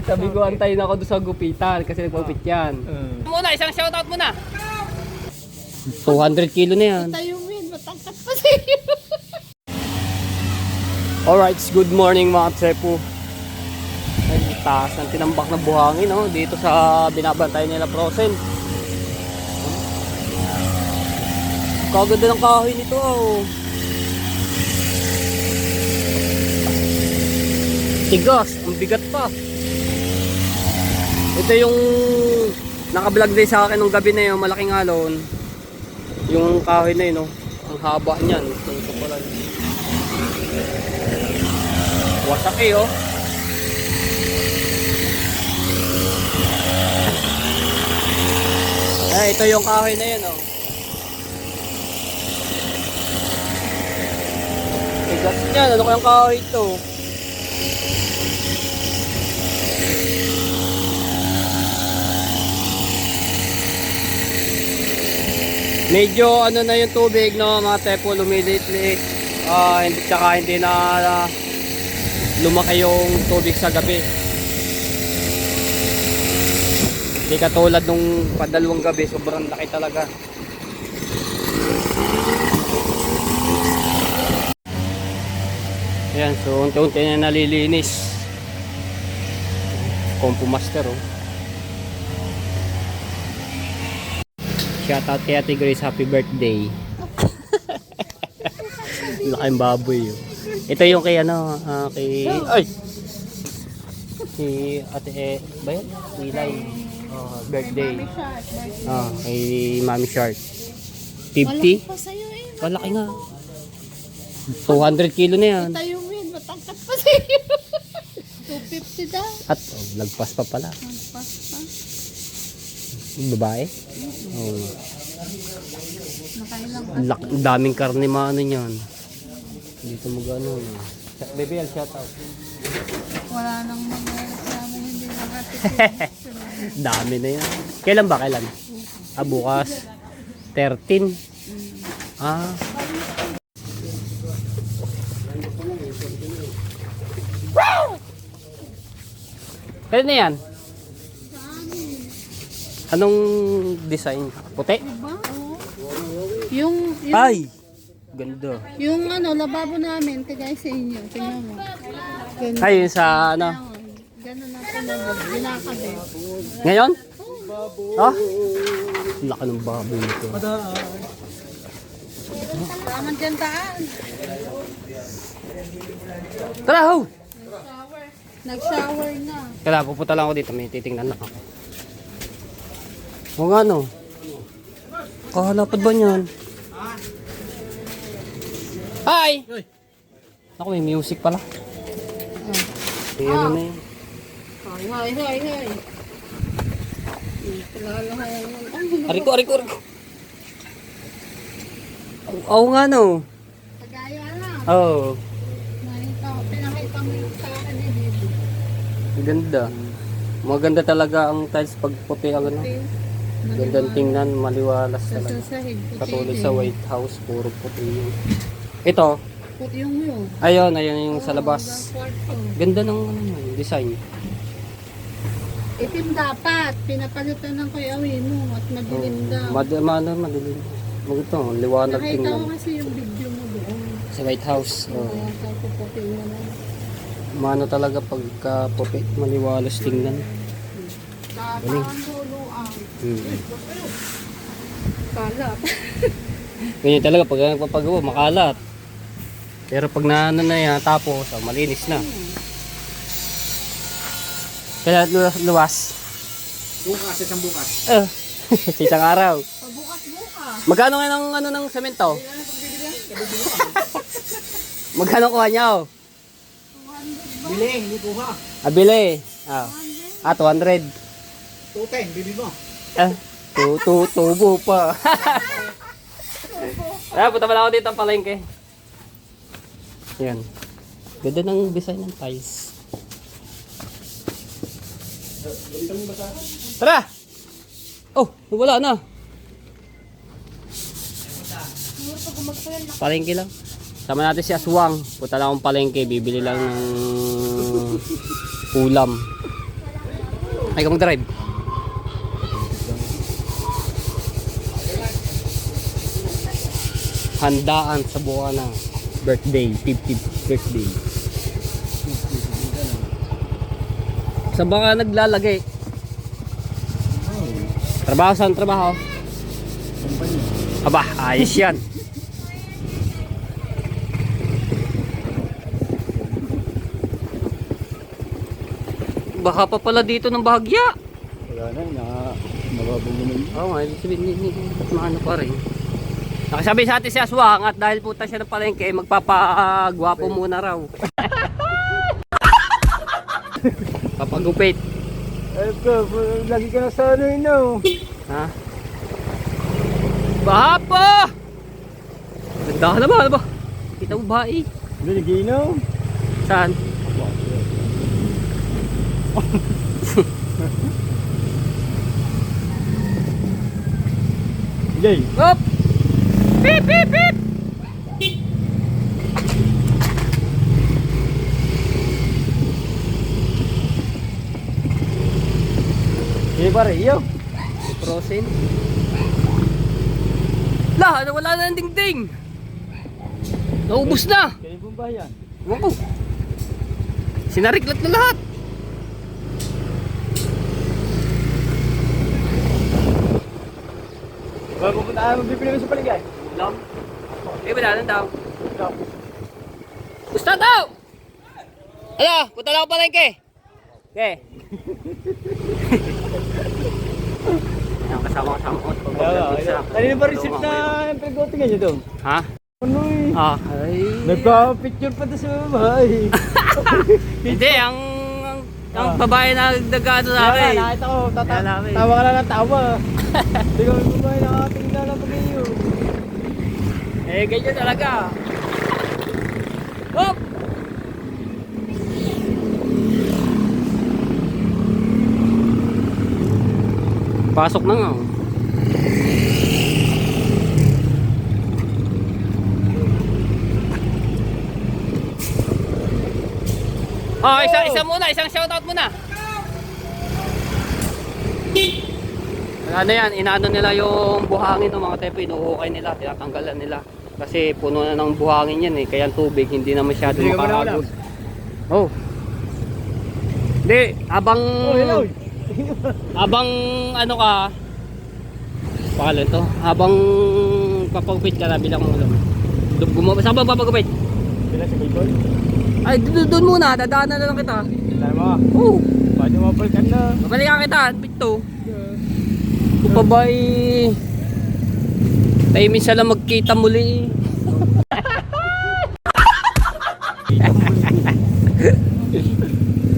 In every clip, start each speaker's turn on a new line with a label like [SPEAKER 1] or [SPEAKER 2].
[SPEAKER 1] Sabi ko, antayin ako doon sa gupitan kasi nagpapit yan. Muna, isang shoutout muna. 200 kilo na yan.
[SPEAKER 2] Tayo win, matangkat pa sa'yo.
[SPEAKER 1] Alright, good morning mga tsepo. Ay, taas ng tinambak na buhangin dito sa binabantay nila Frozen. Kaganda ng kahoy nito Tigas, ang bigat pa. Ito yung nakablog din sa akin nung gabi na yun, malaking alon. Yung kahoy na yun, ang haba niyan. Ito pala. Wasak ito yung kahoy na yun Tigas niyan, ano kayang kahoy ito? Medyo ano na yung tubig mga tepo, lumilit-lit. Hindi na lumaki yung tubig sa gabi. Hindi katulad nung padalawang gabi, sobrang laki talaga. Ayan, so unti-unti na nalilinis. Compo Master Shoutout kay Ate Grace, happy birthday. Laking baboy Ito yung kay kay si Ate ba yan? Wilay. Birthday. Kay Mami Shark. 50? Malaki nga. 200 kilo na yan.
[SPEAKER 2] Tayo win, matangkat pa sa'yo. 250 daw.
[SPEAKER 1] At lagpas pa pala.
[SPEAKER 2] Lagpas pa.
[SPEAKER 1] Babae?
[SPEAKER 2] Nakailang
[SPEAKER 1] Daming karne niyan. Dito mo gano'n. Bebe, shoutout.
[SPEAKER 2] Wala nang mga hindi nakatikin.
[SPEAKER 1] Dami na yan. Kailan ba? Bukas. 13. Kailan na yan? Anong design? Puti?
[SPEAKER 2] Diba? Yung
[SPEAKER 1] Ay! Ganda.
[SPEAKER 2] Yung lababo namin, tigay sa inyo. Tingnan mo. Ganun.
[SPEAKER 1] Ay, sa
[SPEAKER 2] Ganun na pinabog. Ginakabe.
[SPEAKER 1] Ngayon? Laki ng baboy nito.
[SPEAKER 2] Tama dyan daan.
[SPEAKER 1] Tara, ho!
[SPEAKER 2] Nag-shower na.
[SPEAKER 1] Kaya pupunta lang ako dito. May titingnan na ako. O nga kahalapad ba niyan? Hi! Ako, may music pala. Ano na yun?
[SPEAKER 2] Hi.
[SPEAKER 1] Ariko. Oo nga
[SPEAKER 2] Kagaya na.
[SPEAKER 1] Oo.
[SPEAKER 2] Pinakita mo yung sa akin ni Bibi.
[SPEAKER 1] Ganda. Maganda talaga ang tiles pag puti ang Gandang tingnan, maliwalas talaga. Katulad sa White House, puro puti yun. Ito.
[SPEAKER 2] Puti yung yun.
[SPEAKER 1] Ayun yung sa labas. Ganda ng design.
[SPEAKER 2] Itim dapat. Pinapalitan ng Kuya Wino at madilim daw.
[SPEAKER 1] Madilim. Magito, liwanag
[SPEAKER 2] Nakita
[SPEAKER 1] tingnan.
[SPEAKER 2] ko kasi yung video mo doon.
[SPEAKER 1] Sa White House.
[SPEAKER 2] Tapos puti mo na.
[SPEAKER 1] Talaga pagka puti, maliwalas tingnan.
[SPEAKER 2] Galing. Kalat.
[SPEAKER 1] Ganyan talaga pag nagpapagawa, makalat. Pero pag tapos, malinis na. Kaya luwas.
[SPEAKER 3] Bukas, isang bukas.
[SPEAKER 1] Sa isang araw.
[SPEAKER 2] Bukas.
[SPEAKER 1] Magkano nga ng semento? Magkano kuha niya?
[SPEAKER 3] Bili, hindi kuha.
[SPEAKER 1] Bili. 200.
[SPEAKER 3] 210, bibi mo.
[SPEAKER 1] Tubo pa. Punta pala ako dito ang palengke. Yan. Ganda ng design ng tiles. Tara! Wala na. Palengke lang. Sama natin si Aswang. Punta lang akong palengke. Bibili lang ng ulam. Ay ka mag-drive. Handaan sa buwan ng birthday, 50th birthday. Saan ba ka naglalagay? Trabaho, saan trabaho? Aba, ayos yan. Baka pa pala dito ng bahagya.
[SPEAKER 3] Wala na, nababungunan.
[SPEAKER 1] Oo nga, ibig sabihin, maano pa rin. Nakasabi sa atin si Aswang at dahil puta siya ng palengke, magpapagwapo muna raw. Papagupit.
[SPEAKER 3] Lagi ka na sa ano yun, no?
[SPEAKER 1] Ha? Baha pa! Ganda na ba? Ano ba? Kita mo ba eh?
[SPEAKER 3] Hindi, nag-iinaw.
[SPEAKER 1] Saan?
[SPEAKER 3] Jay.
[SPEAKER 1] Hop! Pip, pip, pip!
[SPEAKER 3] Hindi pare, iyo.
[SPEAKER 1] Frozen. Lah, wala na ng dingding. Naubos na.
[SPEAKER 3] Kaya pong bayan.
[SPEAKER 1] Ewan ko. Sinariklat na lahat.
[SPEAKER 3] Bago po tayo magbibili mo sa paligay.
[SPEAKER 1] Lang. Eh, wala na daw. Gusto daw! Ala, punta lang ako palengke. Okay. Ayan, kasama ko.
[SPEAKER 3] Kanina ba receipt na pag-outingan nyo doon?
[SPEAKER 1] Ha?
[SPEAKER 3] Ano eh?
[SPEAKER 1] Ah, ay.
[SPEAKER 3] Nagpa-picture pa doon sa babae.
[SPEAKER 1] Hindi, ang babae na nagdagano sa akin.
[SPEAKER 3] Nakita ko,
[SPEAKER 1] Kaya namin.
[SPEAKER 3] tawa ka lang ng tawa. Hindi ko yung babae nakatingin na lang pag iyo.
[SPEAKER 1] Eh, ganyan talaga. Hop! Pasok na nga. Oh, isang shoutout muna. Ano yan, inaano nila yung buhangin ng mga tepo, inuukay nila, tinatanggalan nila. Kasi puno na ng buhangin yan eh, kaya ang tubig hindi na masyado makakagos. Oh. Hindi, habang ano ka, pangalan to, habang papagupit ka na bilang ulam. Saan ba papagupit?
[SPEAKER 3] Sila sa Bicol?
[SPEAKER 1] Ay, doon muna, dadaanan na lang kita.
[SPEAKER 3] Sila mo?
[SPEAKER 1] Oo.
[SPEAKER 3] Paano mapalitan na?
[SPEAKER 1] Babalikan kita, pito. Kung pa ba tayo minsan lang magkita muli.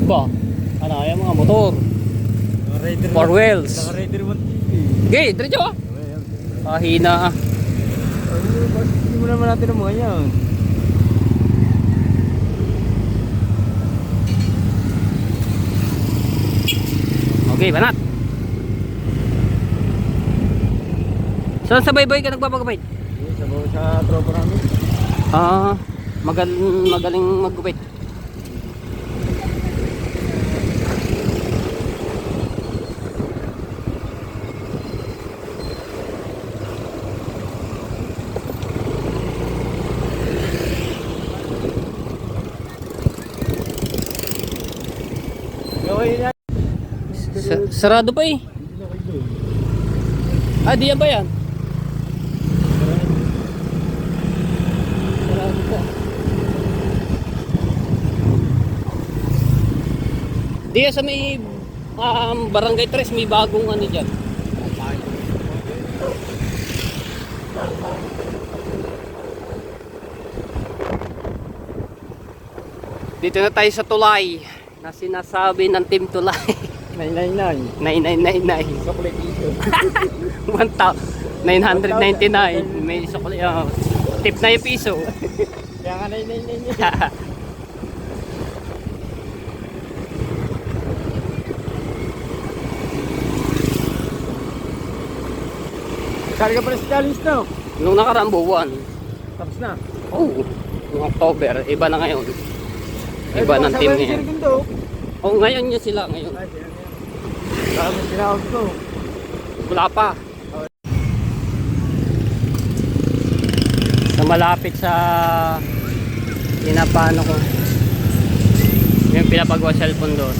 [SPEAKER 1] Ba? Ano kaya mga motor? Four wheels.
[SPEAKER 3] Naka-Raider 150.
[SPEAKER 1] Okay, diretso ah. Kahina ah.
[SPEAKER 3] Hindi mo naman natin ang mga yan.
[SPEAKER 1] Okay, banat. Saan sa bayboy ka nagpapagupit?
[SPEAKER 3] Sa tropa namin.
[SPEAKER 1] Ah, magaling maggupit.
[SPEAKER 3] Gawin na.
[SPEAKER 1] Sarado pa eh. Ah, di yan ba yan? Sarado pa. Di yan sa may Barangay 3, may bagong ano dyan. Dito na tayo sa tulay na sinasabi ng Team Tulay.
[SPEAKER 3] 999.
[SPEAKER 1] 9999.
[SPEAKER 3] Chocolate issue.
[SPEAKER 1] 999. May sukli. Tip na yung piso.
[SPEAKER 3] Kaya nga 999. Sali ka pala sa challenge no?
[SPEAKER 1] Nung nakaraang buwan.
[SPEAKER 3] Tapos na.
[SPEAKER 1] Oh, noong October. Iba na ngayon. Iba ng team ngayon. Oh, ngayon yun sila ngayon.
[SPEAKER 3] Tapos tinawag ko.
[SPEAKER 1] Wala pa. Sa malapit sa pinapano ko. Yung pinapagawa cellphone doon.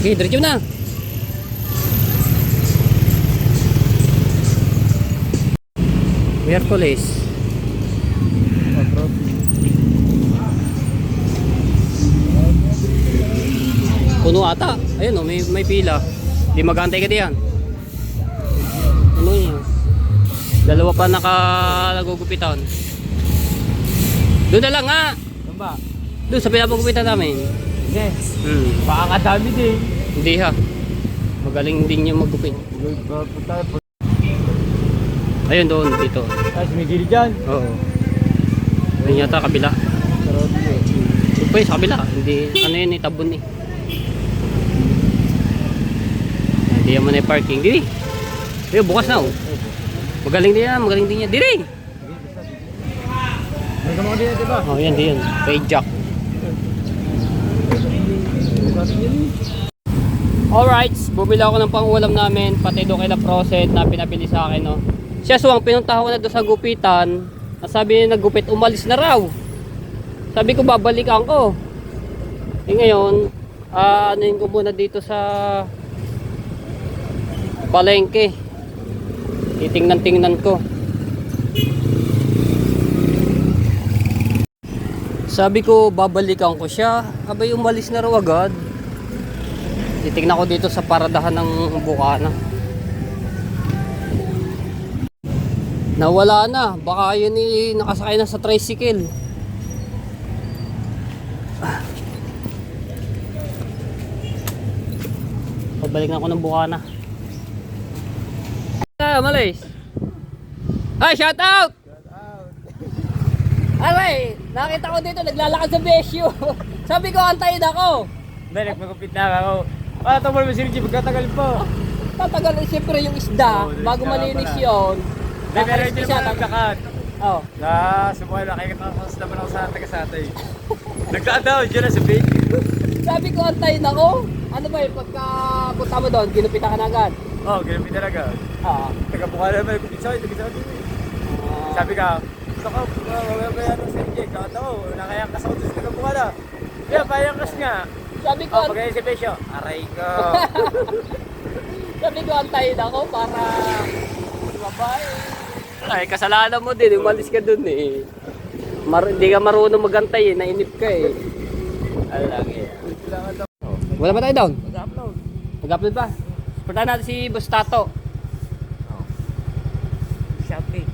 [SPEAKER 1] Okay, diretso na. Miyerkules. Puno ata. Ayun oh, may pila. Di magantay ka diyan. Ano yun? Dalawa pa nakagugupitan. Doon na lang nga.
[SPEAKER 3] Ano ba?
[SPEAKER 1] Doon sa pinapagupitan namin.
[SPEAKER 3] Yes.
[SPEAKER 1] Baka
[SPEAKER 3] Dami din.
[SPEAKER 1] Hindi ha. Magaling din yung maggupit. Ayun doon, dito.
[SPEAKER 3] Tapos may gilid dyan.
[SPEAKER 1] Oo. Ayun yata kabila. Ito pa sa kabila. Hindi, ano yun eh, tabon eh. Hindi naman eh parking. Dili. Ayun, bukas na oh. Magaling din yan. Dili!
[SPEAKER 3] May kamang din diba?
[SPEAKER 1] Oh, yan, di yan. Kay Jack. Alright, bumili ako ng pang-ulam namin, pati doon kay La Proset na pinabili sa akin, no. Siya suwang, pinuntahan ko na doon sa gupitan. Sabi niya naggupit, umalis na raw. Sabi ko, babalikan ko. Eh ngayon, anuhin ko muna dito sa palengke. Titingnan ko. Sabi ko, babalikan ko siya. Abay, umalis na raw agad. Titignan ko dito sa paradahan ng Bukana. Nawala na. Baka yun nakasakay na sa tricycle. Pabalik na ako ng Bukana. Malis. Hi, shout out! Aray, nakita ko dito naglalakad sa Besyo. Sabi ko, antayin ako.
[SPEAKER 3] Hindi, nagpagupit na ako. Ito mo naman si Richie, magkatagal po.
[SPEAKER 1] Tatagal siyempre yung isda,
[SPEAKER 3] Oo,
[SPEAKER 1] bago
[SPEAKER 3] isda
[SPEAKER 1] malinis
[SPEAKER 3] pala.
[SPEAKER 1] yun.
[SPEAKER 3] Hindi, pero hindi naman nagkakat.
[SPEAKER 1] Oh.
[SPEAKER 3] Sumuhay na, kaya nakakasas naman ako sa taga-satay. Nagkaan daw, dyan na sa bait.
[SPEAKER 1] Sabi ko, antayin ako. Ano ba yun, pagka punta mo doon, ginupitan ka na agad.
[SPEAKER 3] Oo, ginamit talaga. Taga-buka naman, nagkupit sa'yo, taga-satay. Sabi ka, gusto ko, mamaya ba yan sa Richie? Kakataw, nakayangkas ako sa taga-buka na. Kaya, payangkas nga.
[SPEAKER 1] Sabi ko,
[SPEAKER 3] Pagkaya si Besyo, aray ko.
[SPEAKER 1] sabi ko, antayin ako para mabay. Ay, kasalanan mo din, umalis ka dun eh. Hindi ka marunong magantay eh, nainip ka eh. Alang eh. Wala ba tayo down?
[SPEAKER 3] Mag-upload.
[SPEAKER 1] Mag-upload pa. Punta natin si Boss Tato.
[SPEAKER 3] Shopee.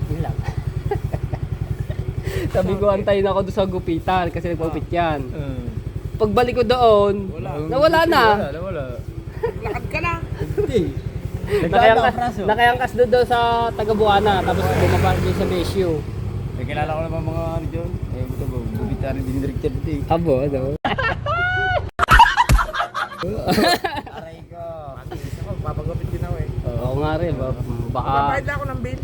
[SPEAKER 1] Yun lang. Sabi ko, antayin ako doon sa gupitan kasi nagpapit yan. Pagbalik ko doon, nawala na.
[SPEAKER 3] Nawala.
[SPEAKER 2] Lakad ka na.
[SPEAKER 3] Hindi.
[SPEAKER 1] Nakayangkas doon daw sa Taga-Buana, tapos bumaba din sa Besyo.
[SPEAKER 3] May kilala ko naman mga ano dyan. Eh, ito ba, bubita rin din director dito eh.
[SPEAKER 1] Abo, ano?
[SPEAKER 3] Aray ko. Gusto ko, papagapit din ako eh.
[SPEAKER 1] Oo nga rin, baka...
[SPEAKER 2] Bayad na ako ng bill.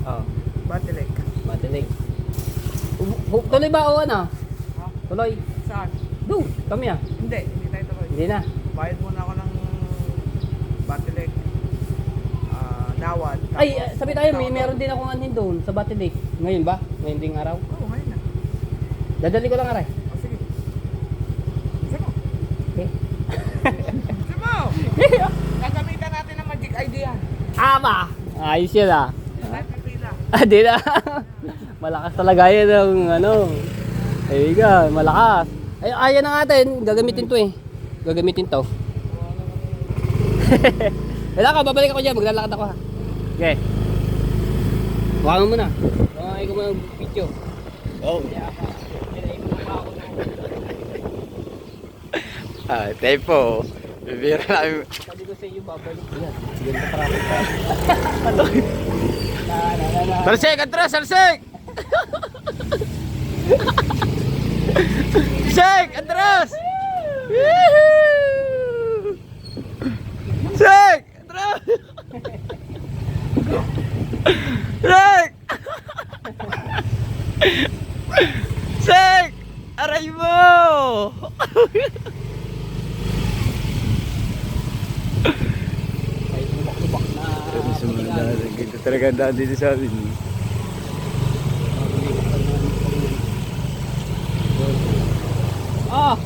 [SPEAKER 1] Oo,
[SPEAKER 2] Batilik.
[SPEAKER 1] matinig. Tuloy ba o ano? Tuloy.
[SPEAKER 2] Saan?
[SPEAKER 1] Do, kami ah.
[SPEAKER 2] Hindi tayo tuloy.
[SPEAKER 1] Hindi na.
[SPEAKER 2] Bayad muna ako ng Batilik. Nawad.
[SPEAKER 1] Ay, sabi tayo, meron din akong anin doon sa Batilik. Ngayon ba? Ngayon ding araw?
[SPEAKER 2] Oo, ngayon na.
[SPEAKER 1] Dadali ko lang aray.
[SPEAKER 2] O, sige. Gusto mo?
[SPEAKER 1] Okay.
[SPEAKER 2] Gusto mo? Gagamitan natin ng magic idea.
[SPEAKER 1] Ama! Ayos yan ah.
[SPEAKER 2] Lahat ng pila.
[SPEAKER 1] Ah, di na. Malakas talaga yan ang ano. Ayun ka, malakas. Ay, ayan na natin. Gagamitin to eh. Gagamitin to. Wala ka, babalik ako dyan. Maglalakad ako ha. Okay. Huwakan mo na. Huwakan ko muna video.
[SPEAKER 3] Oh. Tayo po. Bibira namin.
[SPEAKER 1] Sabi ko sa iyo, babalik ko yan. Ganda traffic pa.
[SPEAKER 3] Salsik! Atras! Salsik! Salsik! Atras! Salsik! Atras! Salsik! Salsik! Aray mo! talaga ang daan dito sa amin.
[SPEAKER 1] Ah!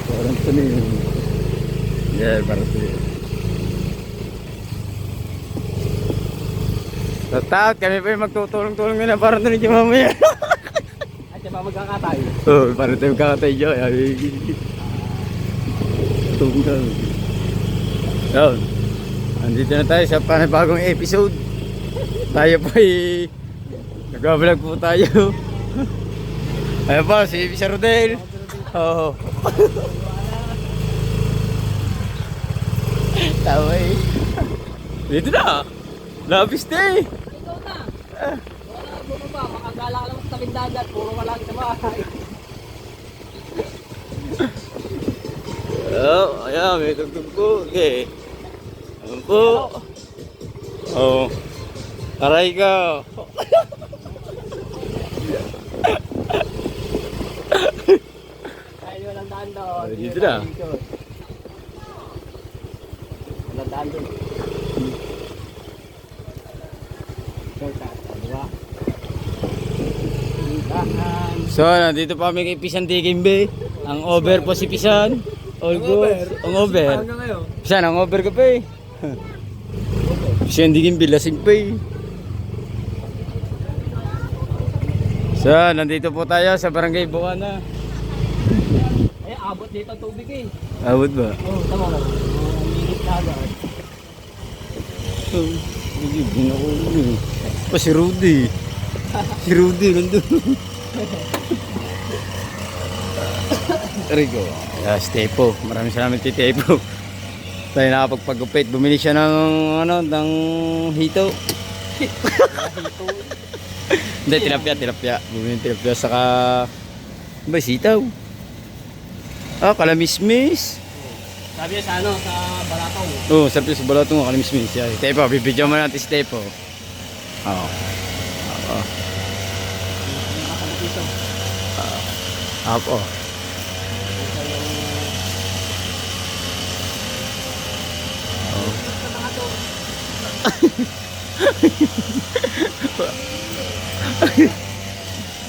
[SPEAKER 3] Parang ito na yun. Yeah, parang ito yun. Tatakot kami pa yung magtutulong-tulong na parang ito na mamaya.
[SPEAKER 1] At siya ba magkakatay?
[SPEAKER 3] Oo, parang tayo kakatay dyan. Tunggal. Yun. Andito na tayo sa panibagong episode. Tayo po ay nag-vlog po tayo. Ayun pa, si Sir Rodel. Oo. Tawa eh. Dito na. Labis na eh.
[SPEAKER 1] Ikaw na! Wala, bumaba. Makagala ka lang sa tabing dagat. Puro malaki sa bahay.
[SPEAKER 3] Oh, ayan, may tugtog po. Okay. Ayan po. Oh. Aray ka.
[SPEAKER 1] Kaya walang daan doon.
[SPEAKER 3] Dito na.
[SPEAKER 1] Walang daan doon. Diba?
[SPEAKER 3] So, nandito pa kami kay Pisan Tikimbe. Ang over po si Pisan. All good. Ang over. Pisan, ang over ka pa eh. Pisan Tikimbe, lasing pa eh. So, nandito po tayo sa Barangay Buwana.
[SPEAKER 1] Eh, abot dito ang tubig eh.
[SPEAKER 3] Abot ba?
[SPEAKER 1] Oo, tama lang. Minit na agad.
[SPEAKER 3] Hindi, binakulo. Pa si Rudy. Si Rudy nandun. Rico. Stepo. Maraming salamat kay Stepo. Tayo nakapagpagupit. Bumili siya ng hito. Hindi, tilapia. Bumili ng tilapia saka ba sitaw. Kalamismis.
[SPEAKER 1] Sabi niya sa ano, sa Balatong.
[SPEAKER 3] Oo, sabi sa balatong kalamismis. Stepo, bibidyo mo natin si Stepo. Oo. Apo.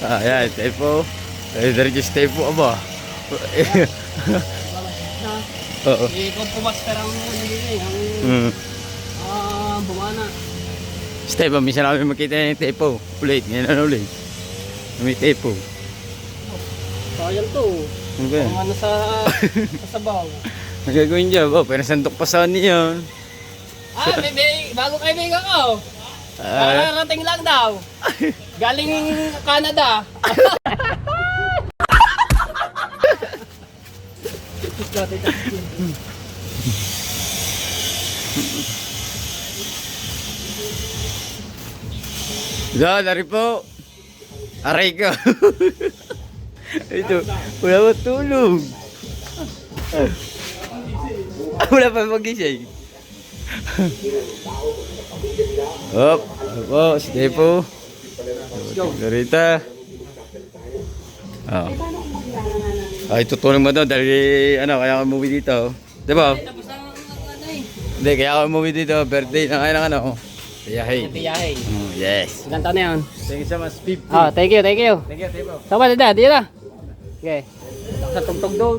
[SPEAKER 3] Ayan, Stepo. Dari si Stepo, aba. Oo.
[SPEAKER 1] Kung pumaster ang ang bumana.
[SPEAKER 3] Stepo, minsan namin makita yung Stepo. Ulit, ngayon ulit. May Stepo.
[SPEAKER 1] Sayang to.
[SPEAKER 3] Ano ba yan?
[SPEAKER 1] Kung ano sa sabaw.
[SPEAKER 3] Ang gagawin dyan, pero sandok pa saan niyan.
[SPEAKER 1] Bago kaibigan ko. Kararating lang daw. Galing Canada.
[SPEAKER 3] Dari po. Aray ka. Ito, wala mo tulog. Wala pa magising. Hop, po, Stepo. Garita. Tutulong mo daw dahil kaya ako umuwi dito. Diba?
[SPEAKER 1] Tapos ang ano eh.
[SPEAKER 3] Hindi, kaya ako umuwi dito. Birthday na kaya ng tiyahin.
[SPEAKER 1] Tiyahin.
[SPEAKER 3] Yes.
[SPEAKER 1] Ilan taon na yun?
[SPEAKER 3] Thank you so much, 50.
[SPEAKER 1] Thank you.
[SPEAKER 3] Thank you, Stepo.
[SPEAKER 1] Sama dito na. Okay. Sa tugtog doon.